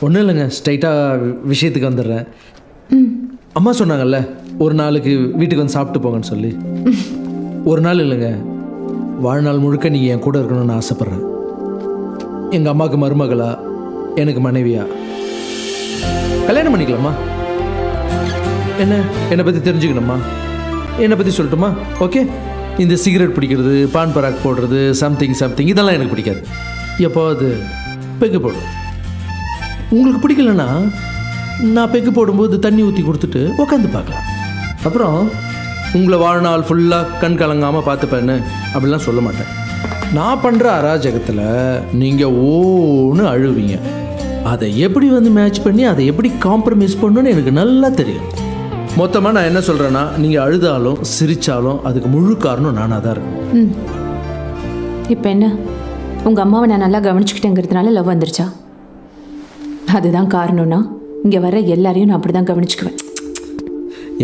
ஒன்றும் இல்லைங்க, ஸ்ட்ரைட்டாக விஷயத்துக்கு வந்துடுறேன். அம்மா சொன்னாங்கல்ல ஒரு நாளுக்கு வீட்டுக்கு வந்து சாப்பிட்டு போங்கன்னு சொல்லி. ஒரு நாள் இல்லைங்க, வாழ்நாள் முழுக்க நீங்கள் என் கூட இருக்கணும்னு ஆசைப்பட்றேன். எங்கள் அம்மாவுக்கு மருமகளா, எனக்கு மனைவியா கல்யாணம் பண்ணிக்கலாமா? என்னை பற்றி தெரிஞ்சுக்கணுமா? என்னை பற்றி சொல்லட்டுமா? ஓகே, இந்த சிகரெட் பிடிக்கிறது, பான் பராக் போடுறது, சம்திங் இதெல்லாம் எனக்கு பிடிக்காது. எப்போது பெக்கு போடும். உங்களுக்கு பிடிக்கலன்னா நான் பெக்கு போடும்போது தண்ணி ஊற்றி கொடுத்துட்டு உட்காந்து பார்க்கலாம். அப்புறம் உங்களை வாழ்நாள் ஃபுல்லாக கண் கலங்காமல் பார்த்துப்பேன்னு அப்படிலாம் சொல்ல மாட்டேன். நான் பண்ணுற அராஜகத்தில் நீங்கள் ஓன்னு அழுவீங்க. அதை எப்படி வந்து மேட்ச் பண்ணி அதை எப்படி காம்ப்ரமைஸ் பண்ணணும்னு எனக்கு நல்லா தெரியும். மொத்தமாக நான் என்ன சொல்கிறேன்னா, நீங்கள் அழுதாலும் சிரித்தாலும் அதுக்கு முழு காரணம் நானாக தான் இருக்கேன். இப்போ என்ன, உங்கள் அம்மாவை நான் நல்லா கவனிச்சுக்கிட்டேங்கிறதுனால லவ் வந்துருச்சா? அதுதான் காரணம்னா இங்கே வர எல்லாரையும் நான் அப்படி தான் கவனிச்சுக்குவேன்.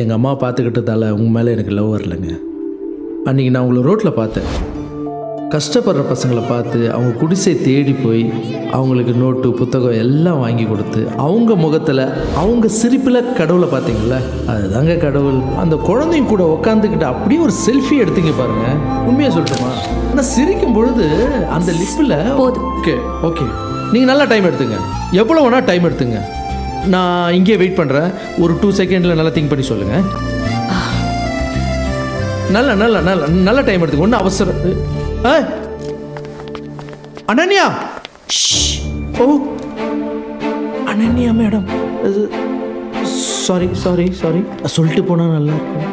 எங்கள் அம்மாவை பார்த்துக்கிட்டதால உங்கள் மேலே எனக்கு லவ் வரலைங்க. அன்றைக்கி நான் உங்களை ரோட்டில் பார்த்தேன். கஷ்டப்படுற பசங்களை பார்த்து அவங்க குடிசை தேடி போய் அவங்களுக்கு நோட்டு புத்தகம் எல்லாம் வாங்கி கொடுத்து அவங்க முகத்தில் அவங்க சிரிப்பில் கடவுளை பார்த்தீங்களா, அதுதாங்க கடவுள். அந்த குழந்தையும் கூட உட்காந்துக்கிட்டு அப்படியே ஒரு செல்ஃபி எடுத்தீங்க பாருங்கள். உண்மையாக சொல்லட்டுமா, ஆனால் சிரிக்கும் பொழுது அந்த லிப்பில் ஓகே ஓகே நீங்கள் நல்லா டைம் எடுத்துங்க, எவ்வளோ வேணால் டைம் எடுத்துங்க. நான் இங்கேயே வெயிட் பண்ணுறேன். ஒரு 2 செகண்டில் நல்லா திங்க் பண்ணி சொல்லுங்கள். நல்ல டைம் எடுத்துங்க, ஒன்றும் அவசரம். அனன்யா, ஓ அனன்யா மேடம், சாரி சொல்லிட்டு போனா நல்லா இருக்கும்.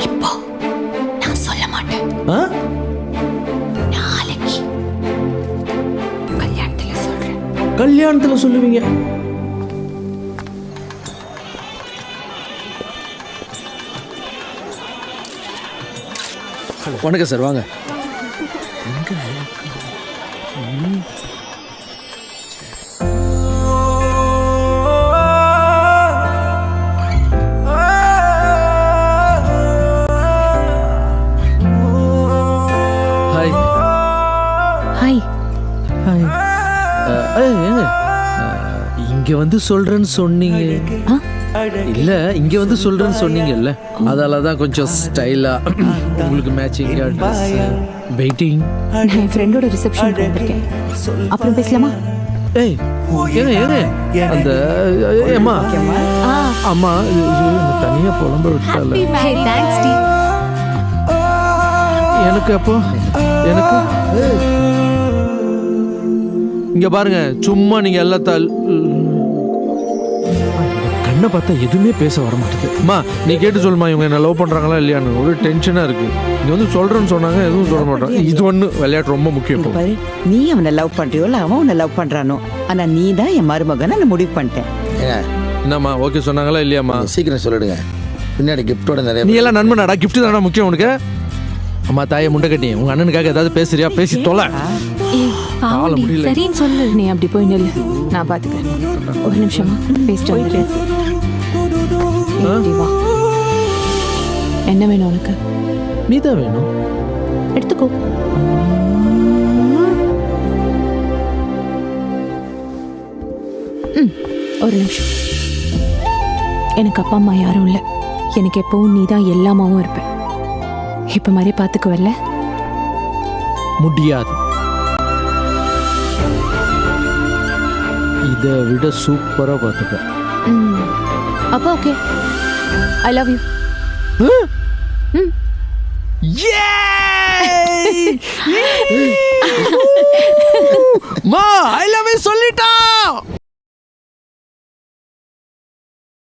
இப்போ நான் சொல்ல மாட்டேன். நாளைக்கு கல்யாணத்துல சொல்றேன். கல்யாணத்துல சொல்லுவீங்க? வணக்கம் சார், வாங்க. ஹாய். ஹாய். ஹாய். இங்க வந்து சொல்றேன்னு சொன்னீங்க. இல்ல, இங்க வந்து சொல்றேன்னு சொன்னீங்கல்ல, அதால தான் கொஞ்சம் ஸ்டைலா உங்களுக்கு மேட்சிங்கா வெயிட்டிங். நான் என் ஃப்ரெண்டோட ரிசப்ஷன் வந்திருக்கேன். அப்புறம் பேசலாமா? ஏய் ஏங்க அந்த அம்மா அம்மா தனியா புலம்ப விட்டால எனக்கு. அப்போ எனக்கு இங்க பாருங்க, சும்மா நீங்க எல்லாத்தால் கண்ணை பார்த்தா எதுவுமே பேச வர மாட்டேது. அம்மா நீ கேட்டு சொல்லுமா, இவங்க என்ன லவ் பண்றாங்களா இல்லையான்னு ஒரு டென்ஷனா இருக்கு. இங்க வந்து சொல்றேன்னு சொன்னாங்க, எதுவும் சொல்ல மாட்டாங்க. இது ஒண்ணு விளையாட்டு ரொம்ப முக்கியம். நீ அவனை லவ் பண்றியோ இல்ல அவன் உன்னை லவ் பண்றானோ, ஆனா நீ தான் என் மருமகன் நான் முடிவு பண்ணிட்டேன். என்னம்மா ஓகே சொன்னாங்களா இல்லையாம்மா? சீக்கிரம் சொல்லிடுங்க, பின்னாடி கிஃப்டோட நிறைய. நீ எல்லாம் நண்பனாடா, கிஃப்ட் தானடா முக்கியம் உனக்கு. அம்மா தாயை முண்டை கட்டி உங்க அண்ணனுக்காக ஏதாவது பேசுறியா? பேசி தொலை. சரின்னு சொல்லு. நீ அப்படி போய் நில்லு, நான் பாத்துக்கிறேன். ஒரு நிமிஷமா பேசிட்டு வந்துடுறேன். என்ன வேணும் உனக்கு? நீதான் வேணும், எடுத்துக்கோ. ஒரு நிமிஷம். எனக்கு அப்பா அம்மா யாரும் இல்லை. எனக்கு எப்பவும் நீ தான் எல்லாமாவும் இருப்ப. இப்ப மாதிரி பாத்துக்குவல்ல? முடியாது. இதை விட சூப்பரா பார்த்துப்பேன். அப்போ ஓகே, ஐ லவ் யூ. மா ஐ லவ் யூ சொல்லிட்டா.